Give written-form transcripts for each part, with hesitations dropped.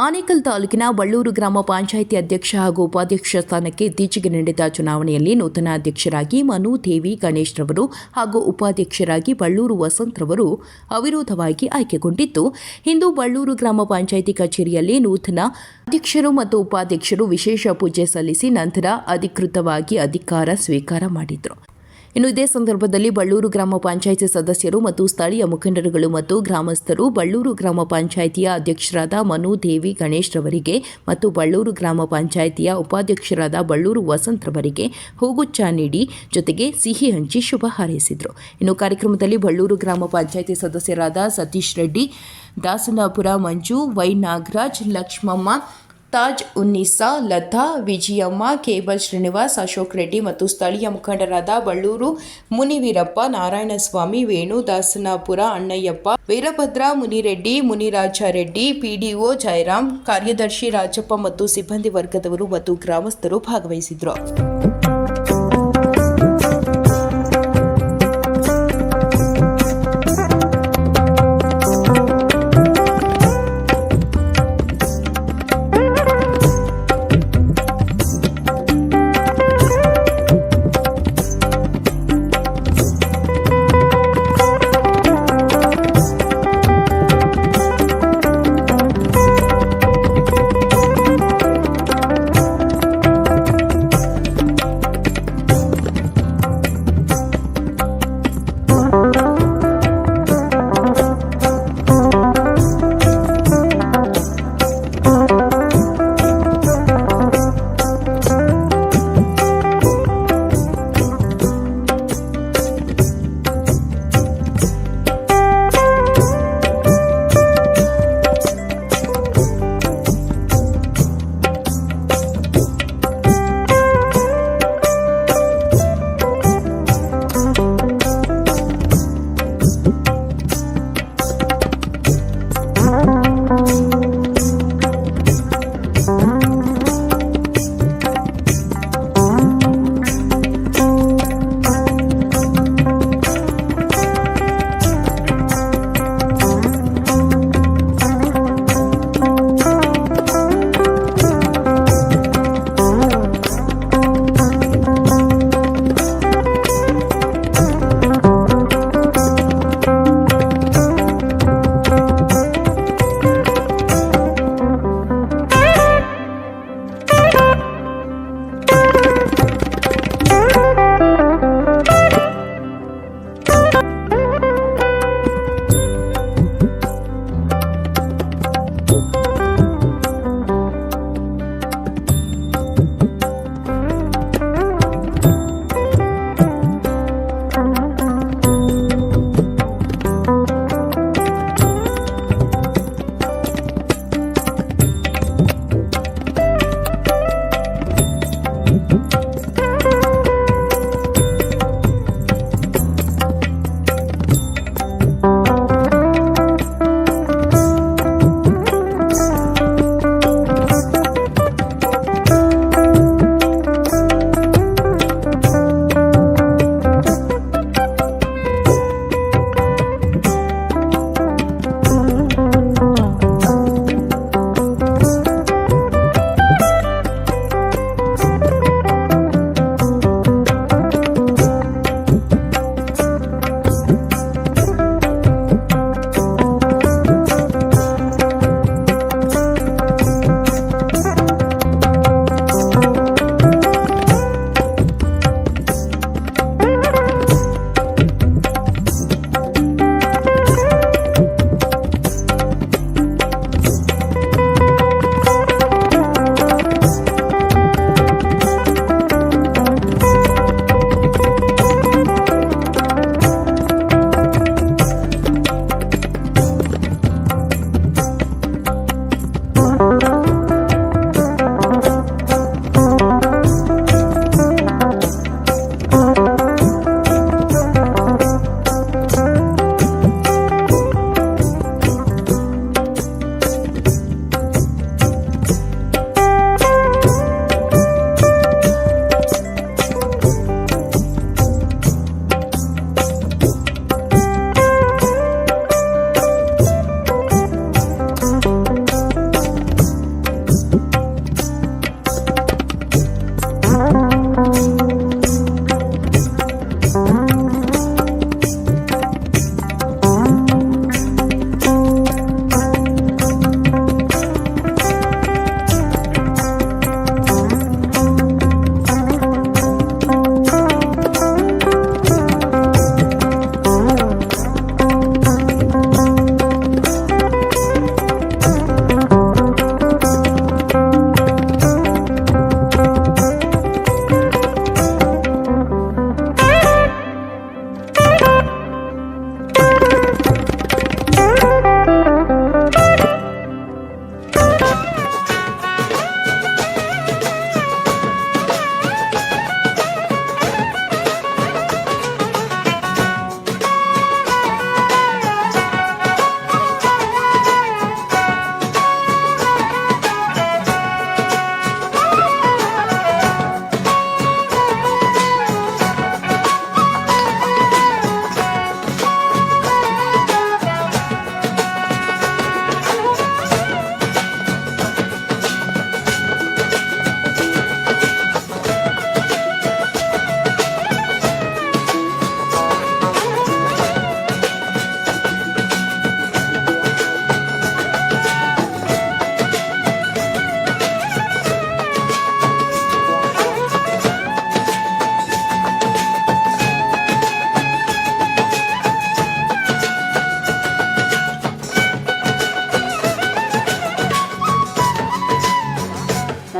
ಆನೇಕಲ್ ತಾಲೂಕಿನ ಬಳ್ಳೂರು ಗ್ರಾಮ ಪಂಚಾಯಿತಿ ಅಧ್ಯಕ್ಷ ಹಾಗೂ ಉಪಾಧ್ಯಕ್ಷ ಸ್ಥಾನಕ್ಕೆ ಇತ್ತೀಚೆಗೆ ನಡೆದ ಚುನಾವಣೆಯಲ್ಲಿ ನೂತನ ಅಧ್ಯಕ್ಷರಾಗಿ ಮನು ದೇವಿ ಗಣೇಶ್ ರವರು ಹಾಗೂ ಉಪಾಧ್ಯಕ್ಷರಾಗಿ ಬಳ್ಳೂರು ವಸಂತ್ ರವರು ಅವಿರೋಧವಾಗಿ ಆಯ್ಕೆಗೊಂಡಿದ್ದು, ಇಂದು ಬಳ್ಳೂರು ಗ್ರಾಮ ಪಂಚಾಯಿತಿ ಕಚೇರಿಯಲ್ಲಿ ನೂತನ ಅಧ್ಯಕ್ಷರು ಮತ್ತು ಉಪಾಧ್ಯಕ್ಷರು ವಿಶೇಷ ಪೂಜೆ ಸಲ್ಲಿಸಿ ನಂತರ ಅಧಿಕೃತವಾಗಿ ಅಧಿಕಾರ ಸ್ವೀಕಾರ ಮಾಡಿದರು. ಇನ್ನು ಇದೇ ಸಂದರ್ಭದಲ್ಲಿ ಬಳ್ಳೂರು ಗ್ರಾಮ ಪಂಚಾಯಿತಿ ಸದಸ್ಯರು ಮತ್ತು ಸ್ಥಳೀಯ ಮುಖಂಡರುಗಳು ಮತ್ತು ಗ್ರಾಮಸ್ಥರು ಬಳ್ಳೂರು ಗ್ರಾಮ ಪಂಚಾಯಿತಿಯ ಅಧ್ಯಕ್ಷರಾದ ಮನು ದೇವಿ ಗಣೇಶ್ ರವರಿಗೆ ಮತ್ತು ಬಳ್ಳೂರು ಗ್ರಾಮ ಪಂಚಾಯಿತಿಯ ಉಪಾಧ್ಯಕ್ಷರಾದ ಬಳ್ಳೂರು ವಸಂತ್ ರವರಿಗೆ ಹೂಗುಚ್ಛ ನೀಡಿ ಜೊತೆಗೆ ಸಿಹಿ ಹಂಚಿ ಶುಭ ಹಾರೈಸಿದರು. ಇನ್ನು ಕಾರ್ಯಕ್ರಮದಲ್ಲಿ ಬಳ್ಳೂರು ಗ್ರಾಮ ಪಂಚಾಯಿತಿ ಸದಸ್ಯರಾದ ಸತೀಶ್ ರೆಡ್ಡಿ, ದಾಸನಾಪುರ ಮಂಜು, ವೈ ನಾಗರಾಜ್, ಲಕ್ಷ್ಮಮ್ಮ, ತಾಜ್ ಉನ್ನಿಸಾ, ಲತಾ, ವಿಜಯಮ್ಮ, ಕೇಬಲ್ ಶ್ರೀನಿವಾಸ್, ಅಶೋಕ್ ರೆಡ್ಡಿ ಮತ್ತು ಸ್ಥಳೀಯ ಮುಖಂಡರಾದ ಬಳ್ಳೂರು ಮುನಿವೀರಪ್ಪ, ನಾರಾಯಣಸ್ವಾಮಿ, ವೇಣು, ದಾಸನಾಪುರ ಅಣ್ಣಯ್ಯಪ್ಪ, ವೀರಭದ್ರ, ಮುನಿರೆಡ್ಡಿ, ಮುನಿರಾಜರೆಡ್ಡಿ, ಪಿಡಿಒ ಜಯರಾಮ್, ಕಾರ್ಯದರ್ಶಿ ರಾಜಪ್ಪ ಮತ್ತು ಸಿಬ್ಬಂದಿ ವರ್ಗದವರು ಮತ್ತು ಗ್ರಾಮಸ್ಥರು ಭಾಗವಹಿಸಿದರು.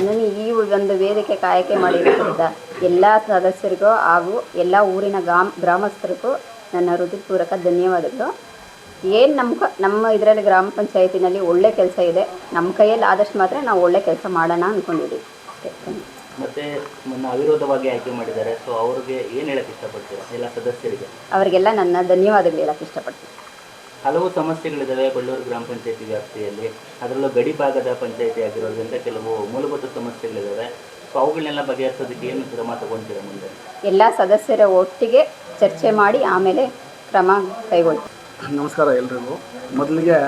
ನನ್ನನ್ನು ಈ ಒಂದು ವೇದಿಕೆಗೆ ಆಯ್ಕೆ ಮಾಡಿರೋದ್ರಿಂದ ಎಲ್ಲ ಸದಸ್ಯರಿಗೂ ಹಾಗೂ ಎಲ್ಲ ಊರಿನ ಗ್ರಾಮಸ್ಥರಿಗೂ ನನ್ನ ಹೃದಯಪೂರ್ವಕ ಧನ್ಯವಾದಗಳು. ಏನು ನಮ್ಮ ಇದರಲ್ಲಿ ಗ್ರಾಮ ಪಂಚಾಯತಿನಲ್ಲಿ ಒಳ್ಳೆ ಕೆಲಸ ಇದೆ. ನಮ್ಮ ಕೈಯಲ್ಲಿ ಆದಷ್ಟು ಮಾತ್ರ ನಾವು ಒಳ್ಳೆ ಕೆಲಸ ಮಾಡೋಣ ಅಂದ್ಕೊಂಡಿದ್ದೀವಿ ಅಷ್ಟೇ. ಮತ್ತು ನನ್ನ ಅವಿರೋಧವಾಗಿ ಆಯ್ಕೆ ಮಾಡಿದ್ದಾರೆ. ಸೊ ಅವ್ರಿಗೆ ಏನು ಹೇಳೋಕ್ಕೆ ಇಷ್ಟಪಡ್ತೀರಾ ಎಲ್ಲ ಸದಸ್ಯರಿಗೆ? ಅವರಿಗೆಲ್ಲ ನನ್ನ ಧನ್ಯವಾದಗಳು ಹೇಳೋಕ್ಕೆ ಇಷ್ಟಪಡ್ತೀನಿ. ಹಲವು ಸಮಸ್ಯೆಗಳಿದ್ದಾವೆ ಬಳ್ಳೂರು ಗ್ರಾಮ ಪಂಚಾಯತಿ ವ್ಯಾಪ್ತಿಯಲ್ಲಿ. ಅದರಲ್ಲೂ ಗಡಿ ಭಾಗದ ಪಂಚಾಯತಿ ಆಗಿರೋದ್ರಿಂದ ಕೆಲವು ಮೂಲಭೂತ ಸಮಸ್ಯೆಗಳಿದ್ದಾವೆ. ಸೊ ಅವುಗಳನ್ನೆಲ್ಲ ಬಗೆಹರಿಸೋದಕ್ಕೆ ಏನು ಕ್ರಮ ತಗೊಳ್ತೀರಾ ಮುಂದೆ? ಎಲ್ಲ ಸದಸ್ಯರ ಒಟ್ಟಿಗೆ ಚರ್ಚೆ ಮಾಡಿ ಆಮೇಲೆ ಕ್ರಮ ಕೈಗೊಳ್ತೀವಿ. ನಮಸ್ಕಾರ ಎಲ್ರಿಗೂ. ಮೊದಲಿಗೆ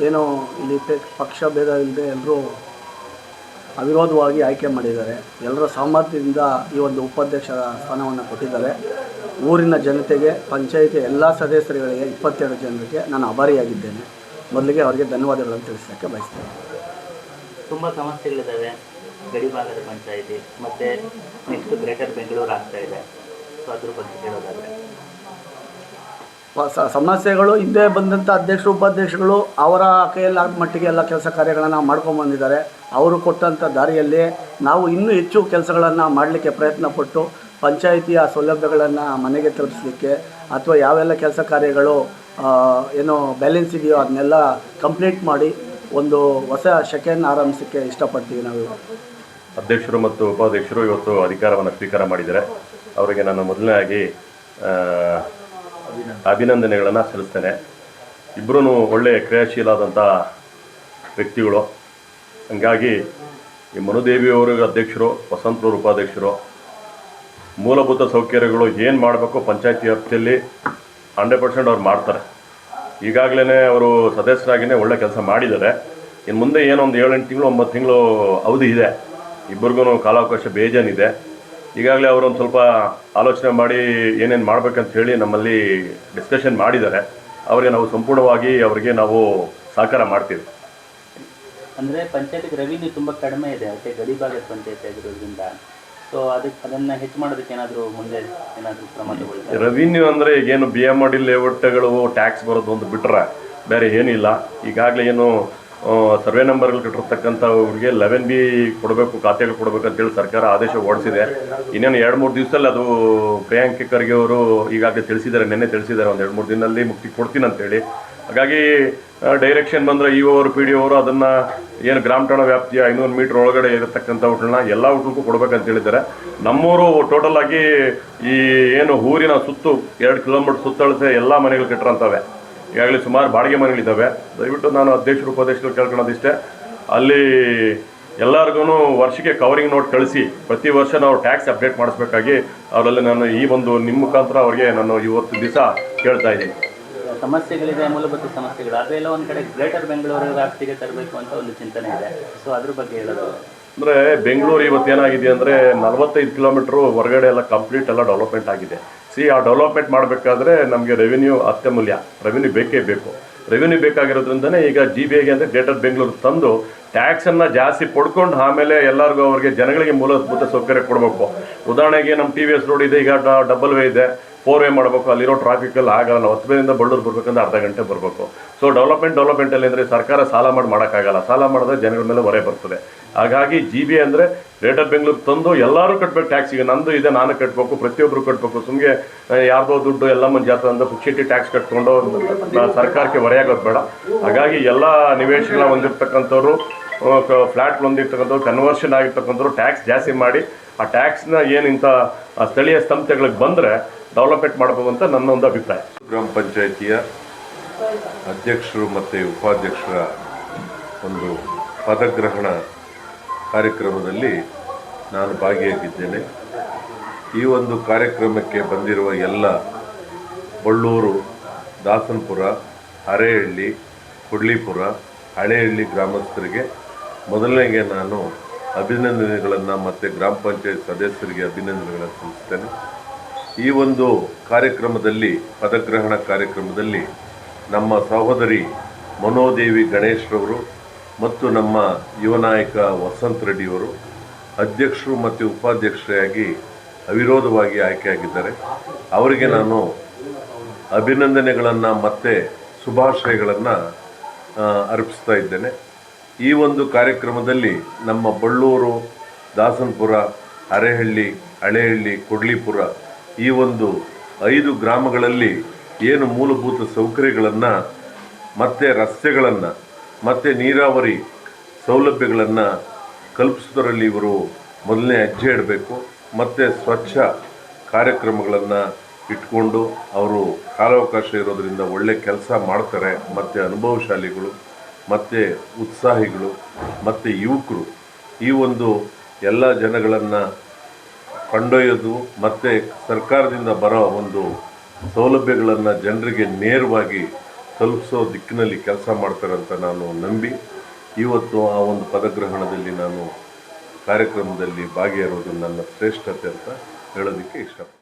ಏನು ಇಲ್ಲಿ ಪಕ್ಷ ಭೇದ ಇಲ್ಲದೆ ಎಲ್ಲರೂ ಅವಿರೋಧವಾಗಿ ಆಯ್ಕೆ ಮಾಡಿದ್ದಾರೆ. ಎಲ್ಲರ ಸಾಮರ್ಥ್ಯದಿಂದ ಈ ಒಂದು ಉಪಾಧ್ಯಕ್ಷರ ಸ್ಥಾನವನ್ನು ಕೊಟ್ಟಿದ್ದಾರೆ. ಊರಿನ ಜನತೆಗೆ, ಪಂಚಾಯಿತಿ ಎಲ್ಲ ಸದಸ್ಯರುಗಳಿಗೆ 22 ಜನರಿಗೆ ನಾನು ಆಭಾರಿಯಾಗಿದ್ದೇನೆ. ಮೊದಲಿಗೆ ಅವರಿಗೆ ಧನ್ಯವಾದಗಳನ್ನು ತಿಳಿಸೋಕ್ಕೆ ಬಯಸ್ತೇನೆ. ತುಂಬ ಸಮಸ್ಯೆಗಳಿದ್ದಾವೆ ಗಡಿ ಭಾಗದ ಪಂಚಾಯಿತಿ, ಮತ್ತು ನೆಕ್ಸ್ಟ್ ಗ್ರೇಟರ್ ಬೆಂಗಳೂರು ಆಗ್ತಾ ಇದೆ. ಸೊ ಅದ್ರ ಬಗ್ಗೆ ಹೇಳೋದಾದರೆ ಸಮಸ್ಯೆಗಳು ಹಿಂದೆ ಬಂದಂಥ ಅಧ್ಯಕ್ಷರು ಉಪಾಧ್ಯಕ್ಷಗಳು ಅವರ ಕೈಯಲ್ಲಿ ಆದ ಮಟ್ಟಿಗೆ ಎಲ್ಲ ಕೆಲಸ ಕಾರ್ಯಗಳನ್ನು ಮಾಡ್ಕೊಂಬಂದಿದ್ದಾರೆ. ಅವರು ಕೊಟ್ಟಂಥ ದಾರಿಯಲ್ಲಿ ನಾವು ಇನ್ನೂ ಹೆಚ್ಚು ಕೆಲಸಗಳನ್ನು ಮಾಡಲಿಕ್ಕೆ ಪ್ರಯತ್ನಪಟ್ಟು ಪಂಚಾಯಿತಿಯ ಸೌಲಭ್ಯಗಳನ್ನು ಮನೆಗೆ ತಲುಪಿಸಲಿಕ್ಕೆ ಅಥವಾ ಯಾವೆಲ್ಲ ಕೆಲಸ ಕಾರ್ಯಗಳು ಏನು ಬ್ಯಾಲೆನ್ಸ್ ಇದೆಯೋ ಅದನ್ನೆಲ್ಲ ಕಂಪ್ಲೀಟ್ ಮಾಡಿ ಒಂದು ಹೊಸ ಶಕೆಯನ್ನು ಆರಂಭಿಸೋಕ್ಕೆ ಇಷ್ಟಪಡ್ತೀವಿ. ನಾವು ಅಧ್ಯಕ್ಷರು ಮತ್ತು ಉಪಾಧ್ಯಕ್ಷರು ಇವತ್ತು ಅಧಿಕಾರವನ್ನು ಸ್ವೀಕಾರ ಮಾಡಿದ್ದಾರೆ. ಅವರಿಗೆ ನಾನು ಮೊದಲನೇದಾಗಿ ಅಭಿನಂದನೆಗಳನ್ನು ಸಲ್ಲಿಸ್ತೇನೆ. ಇಬ್ಬರೂ ಒಳ್ಳೆಯ ಕ್ರಿಯಾಶೀಲಾದಂಥ ವ್ಯಕ್ತಿಗಳು. ಹಂಗಾಗಿ ಈ ಮನುದೇವಿಯವರು ಅಧ್ಯಕ್ಷರು, ವಸಂತರವರು ಉಪಾಧ್ಯಕ್ಷರು. ಮೂಲಭೂತ ಸೌಕರ್ಯಗಳು ಏನು ಮಾಡಬೇಕು ಪಂಚಾಯತಿ ವ್ಯಾಪ್ತಿಯಲ್ಲಿ 100% ಅವ್ರು ಮಾಡ್ತಾರೆ. ಈಗಾಗಲೇ ಅವರು ಸದಸ್ಯರಾಗಿಯೇ ಒಳ್ಳೆ ಕೆಲಸ ಮಾಡಿದ್ದಾರೆ. ಇನ್ನು ಮುಂದೆ ಏನೋ ಒಂದು 7-8 ತಿಂಗಳು 9 ತಿಂಗಳು ಅವಧಿ ಇದೆ. ಇಬ್ಬರಿಗೂ ಕಾಲಾವಕಾಶ ಬೇಜಾನಿದೆ. ಈಗಾಗಲೇ ಅವರು ಒಂದು ಸ್ವಲ್ಪ ಆಲೋಚನೆ ಮಾಡಿ ಏನೇನು ಮಾಡಬೇಕಂತ ಹೇಳಿ ನಮ್ಮಲ್ಲಿ ಡಿಸ್ಕಷನ್ ಮಾಡಿದ್ದಾರೆ. ಅವರಿಗೆ ನಾವು ಸಂಪೂರ್ಣವಾಗಿ ಅವರಿಗೆ ನಾವು ಸಹಕಾರ ಮಾಡ್ತೀವಿ. ಅಂದರೆ ಪಂಚಾಯತಿಗೆ ರೆವಿನ್ಯೂ ತುಂಬ ಕಡಿಮೆ ಇದೆ, ಅದಕ್ಕೆ ಗಡಿ ಭಾಗದ ಪಂಚಾಯತಿ ಆಗಿರೋದ್ರಿಂದ. ಸೊ ಅದನ್ನು ಹೆಚ್ಚು ಮಾಡೋದಕ್ಕೆ ಏನಾದರೂ ಮುಂದೆ ಏನಾದರೂ ಕ್ರಮ ತಗೊಳ್ಳಿ. ರೆವಿನ್ಯೂ ಅಂದರೆ ಈಗೇನು BMRD ಲೇಔಟ್ಗಳು ಟ್ಯಾಕ್ಸ್ ಬರೋದು ಒಂದು ಬಿಟ್ಟರೆ ಬೇರೆ ಏನಿಲ್ಲ. ಈಗಾಗಲೇ ಏನು ಸರ್ವೆ ನಂಬರ್ಗಳು ಕಟ್ಟಿರ್ತಕ್ಕಂಥವ್ರಿಗೆ 11B ಕೊಡಬೇಕು, ಖಾತೆಗಳು ಕೊಡಬೇಕು ಅಂತೇಳಿ ಸರ್ಕಾರ ಆದೇಶ ಹೊರಡಿಸಿದೆ. ಇನ್ನೇನು 2-3 ದಿವಸದಲ್ಲಿ ಅದು ಪ್ರಿಯಾಂಕ ಖರ್ಗೆ ಅವರು ಈಗಾಗಲೇ ತಿಳಿಸಿದ್ದಾರೆ, ನಿನ್ನೆ ತಿಳಿಸಿದ್ದಾರೆ, ಒಂದು 2-3 ದಿನದಲ್ಲಿ ಮುಕ್ತಿ ಕೊಡ್ತೀನಿ ಅಂತೇಳಿ. ಹಾಗಾಗಿ ಡೈರೆಕ್ಷನ್ ಬಂದರೆ ಅವರು PDO ಅವರು ಅದನ್ನು ಏನು ಗ್ರಾಮ ಠಾಣಾ ವ್ಯಾಪ್ತಿಯ 500 ಮೀಟ್ರ್ ಒಳಗಡೆ ಇರತಕ್ಕಂಥವುಗಳನ್ನ ಎಲ್ಲ ಊಟಕ್ಕೂ ಕೊಡಬೇಕಂತ ಹೇಳಿದ್ದಾರೆ. ನಮ್ಮೂರು ಟೋಟಲ್ ಆಗಿ ಈ ಏನು ಊರಿನ ಸುತ್ತು 2 ಕಿಲೋಮೀಟ್ರ್ ಸುತ್ತಳತೆ ಎಲ್ಲ ಮನೆಗಳು ಕಟ್ಟಿರೋಂಥವೆ. ಈಗಾಗಲೇ ಸುಮಾರು ಬಾಡಿಗೆ ಮನೆಗಳಿದ್ದಾವೆ. ದಯವಿಟ್ಟು ನಾನು ಅಧ್ಯಕ್ಷರು ಉಪಾಧ್ಯಕ್ಷರು ಕೇಳ್ಕೊಳ್ಳೋದಿಷ್ಟೇ, ಅಲ್ಲಿ ಎಲ್ಲರಿಗೂ ವರ್ಷಕ್ಕೆ ಕವರಿಂಗ್ ನೋಟ್ ಕಳಿಸಿ ಪ್ರತಿ ವರ್ಷ ನಾವು ಟ್ಯಾಕ್ಸ್ ಅಪ್ಡೇಟ್ ಮಾಡಿಸ್ಬೇಕಾಗಿ ಅವರಲ್ಲಿ ನಾನು ಈ ಒಂದು ನಿಮ್ಮ ಮುಖಾಂತರ ಅವ್ರಿಗೆ ನಾನು ಇವತ್ತು ದಿವಸ ಕೇಳ್ತಾ ಇದ್ದೀನಿ. ಸಮಸ್ಯೆಗಳಿದೆ, ಮೂಲಭೂತ ಸಮಸ್ಯೆಗಳು. ಅದೆಲ್ಲ ಒಂದು ಕಡೆ ಗ್ರೇಟರ್ ಬೆಂಗಳೂರು ವ್ಯಾಪ್ತಿಗೆ ತರಬೇಕು ಅಂತ ಒಂದು ಚಿಂತನೆ ಇದೆ. ಸೊ ಅದ್ರ ಬಗ್ಗೆ ಹೇಳೋದು ಅಂದರೆ ಬೆಂಗಳೂರು ಇವತ್ತೇನಾಗಿದೆ ಅಂದರೆ 45 ಕಿಲೋಮೀಟ್ರು ಹೊರಗಡೆ ಎಲ್ಲ ಕಂಪ್ಲೀಟ್ ಎಲ್ಲ ಡೆವಲಪ್ಮೆಂಟ್ ಆಗಿದೆ. ಆ ಡೆವಲಪ್ಮೆಂಟ್ ಮಾಡಬೇಕಾದ್ರೆ ನಮಗೆ ರೆವಿನ್ಯೂ ಅತ್ಯಮೂಲ್ಯ. ರೆವಿನ್ಯೂ ಬೇಕೇ ಬೇಕು. ರೆವಿನ್ಯೂ ಬೇಕಾಗಿರೋದ್ರಿಂದನೇ ಈಗ GBAಗೆ ಅಂದರೆ ಗ್ರೇಟರ್ ಬೆಂಗಳೂರು ತಂದು ಟ್ಯಾಕ್ಸನ್ನು ಜಾಸ್ತಿ ಪಡ್ಕೊಂಡು ಆಮೇಲೆ ಎಲ್ಲರಿಗೂ ಅವ್ರಿಗೆ ಜನಗಳಿಗೆ ಮೂಲಭೂತ ಸೌಕರ್ಯ ಕೊಡಬೇಕು. ಉದಾಹರಣೆಗೆ ನಮ್ಮ TVS ರೋಡ್ ಇದೆ, ಈಗ ಡಬಲ್ ವೇ ಇದೆ, 4 ವೇ ಮಾಡಬೇಕು. ಅಲ್ಲಿರೋ ಟ್ರಾಫಿಕಲ್ಲಿ ಆಗಲ್ಲ. 10 ವೇಯಿಂದ ಬಳ್ಳೂರು ಬರಬೇಕಂದ್ರೆ ಅರ್ಧ ಗಂಟೆ ಬರಬೇಕು. ಸೊ ಡೆವಲಪ್ಮೆಂಟಲ್ಲಿ ಅಂದರೆ ಸರ್ಕಾರ ಸಾಲ ಮಾಡೋಕ್ಕಾಗಲ್ಲ. ಸಾಲ ಮಾಡಿದ್ರೆ ಜನಗಳ ಮೇಲೆ ಹೊರೆ ಬರ್ತದೆ. ಹಾಗಾಗಿ GBA ಅಂದರೆ ಗ್ರೇಟರ್ ಬೆಂಗಳೂರು ತಂದು ಎಲ್ಲರೂ ಕಟ್ಟಬೇಕು ಟ್ಯಾಕ್ಸ್. ಈಗ ನಂದು ಇದೆ, ನಾನು ಕಟ್ಟಬೇಕು, ಪ್ರತಿಯೊಬ್ಬರು ಕಟ್ಟಬೇಕು. ಸುಮ್ಮನೆ ಯಾರ್ದೋ ದುಡ್ಡು ಎಲ್ಲ ಮಂದಿ ಜಾತ್ರೆ ಅಂತ ಪುಕ್ಷಿಟಿ ಟ್ಯಾಕ್ಸ್ ಕಟ್ಕೊಂಡು ಸರ್ಕಾರಕ್ಕೆ ಹೊರೆಯಾಗೋದು ಬೇಡ. ಹಾಗಾಗಿ ಎಲ್ಲ ನಿವೇಶನ ಹೊಂದಿರ್ತಕ್ಕಂಥವ್ರು, ಫ್ಲ್ಯಾಟ್ಗಳು ಹೊಂದಿರ್ತಕ್ಕಂಥವ್ರು, ಕನ್ವರ್ಷನ್ ಆಗಿರ್ತಕ್ಕಂಥವ್ರು ಟ್ಯಾಕ್ಸ್ ಜಾಸ್ತಿ ಮಾಡಿ ಆ ಟ್ಯಾಕ್ಸ್ನ ಏನು ಇಂಥ ಸ್ಥಳೀಯ ಸಂಸ್ಥೆಗಳಿಗೆ ಬಂದರೆ ಡೆವಲಪ್ಮೆಂಟ್ ಮಾಡಬಹುದು ಅಂತ ನನ್ನ ಒಂದು ಅಭಿಪ್ರಾಯ. ಗ್ರಾಮ ಪಂಚಾಯಿತಿಯ ಅಧ್ಯಕ್ಷರು ಮತ್ತು ಉಪಾಧ್ಯಕ್ಷರ ಒಂದು ಪದಗ್ರಹಣ ಕಾರ್ಯಕ್ರಮದಲ್ಲಿ ನಾನು ಭಾಗಿಯಾಗಿದ್ದೇನೆ. ಈ ಒಂದು ಕಾರ್ಯಕ್ರಮಕ್ಕೆ ಬಂದಿರುವ ಎಲ್ಲ ಬಳ್ಳೂರು, ದಾಸನಪುರ, ಅರೇಹಳ್ಳಿ, ಕುಡ್ಲಿಪುರ, ಹಳೇಹಳ್ಳಿ ಗ್ರಾಮಸ್ಥರಿಗೆ ಮೊದಲನೆಗೆ ನಾನು ಅಭಿನಂದನೆಗಳನ್ನು ಮತ್ತು ಗ್ರಾಮ ಪಂಚಾಯತ್ ಸದಸ್ಯರಿಗೆ ಅಭಿನಂದನೆಗಳನ್ನು ಸಲ್ಲಿಸ್ತೇನೆ. ಈ ಒಂದು ಕಾರ್ಯಕ್ರಮದಲ್ಲಿ, ಪದಗ್ರಹಣ ಕಾರ್ಯಕ್ರಮದಲ್ಲಿ ನಮ್ಮ ಸಹೋದರಿ ಮನೋದೇವಿ ಗಣೇಶ್ರವರು ಮತ್ತು ನಮ್ಮ ಯುವ ನಾಯಕ ವಸಂತ ರೆಡ್ಡಿಯವರು ಅಧ್ಯಕ್ಷರು ಮತ್ತು ಉಪಾಧ್ಯಕ್ಷರಾಗಿ ಅವಿರೋಧವಾಗಿ ಆಯ್ಕೆಯಾಗಿದ್ದಾರೆ. ಅವರಿಗೆ ನಾನು ಅಭಿನಂದನೆಗಳನ್ನು ಮತ್ತು ಶುಭಾಶಯಗಳನ್ನು ಅರ್ಪಿಸ್ತಾ ಇದ್ದೇನೆ. ಈ ಒಂದು ಕಾರ್ಯಕ್ರಮದಲ್ಲಿ ನಮ್ಮ ಬಳ್ಳೂರು, ದಾಸನಪುರ, ಅರೆಹಳ್ಳಿ, ಹಳೆಹಳ್ಳಿ, ಕೊಡ್ಲಿಪುರ ಈ ಒಂದು 5 ಗ್ರಾಮಗಳಲ್ಲಿ ಏನು ಮೂಲಭೂತ ಸೌಕರ್ಯಗಳನ್ನು ಮತ್ತು ರಸ್ತೆಗಳನ್ನು ಮತ್ತು ನೀರಾವರಿ ಸೌಲಭ್ಯಗಳನ್ನು ಕಲ್ಪಿಸೋದರಲ್ಲಿ ಇವರು ಮೊದಲನೇ ಹೆಜ್ಜೆ ಇಡಬೇಕು. ಮತ್ತು ಸ್ವಚ್ಛ ಕಾರ್ಯಕ್ರಮಗಳನ್ನು ಇಟ್ಕೊಂಡು ಅವರು ಕಾಲಾವಕಾಶ ಇರೋದರಿಂದ ಒಳ್ಳೆ ಕೆಲಸ ಮಾಡ್ತಾರೆ. ಮತ್ತು ಅನುಭವಶಾಲಿಗಳು ಮತ್ತು ಉತ್ಸಾಹಿಗಳು ಮತ್ತು ಯುವಕರು ಈ ಒಂದು ಎಲ್ಲ ಜನಗಳನ್ನು ಕೊಂಡೊಯ್ಯೋದು ಮತ್ತು ಸರ್ಕಾರದಿಂದ ಬರೋ ಒಂದು ಸೌಲಭ್ಯಗಳನ್ನು ಜನರಿಗೆ ನೇರವಾಗಿ ತಲುಪಿಸೋ ದಿಕ್ಕಿನಲ್ಲಿ ಕೆಲಸ ಮಾಡ್ತಾರೆ ಅಂತ ನಾನು ನಂಬಿ ಇವತ್ತು ಆ ಒಂದು ಪದಗ್ರಹಣದಲ್ಲಿ ನಾನು ಕಾರ್ಯಕ್ರಮದಲ್ಲಿ ಭಾಗಿಯಾಗಿರೋದು ನನ್ನ ಶ್ರೇಷ್ಠತೆ ಅಂತ ಹೇಳೋದಕ್ಕೆ ಇಷ್ಟಪಡ್ತೀನಿ.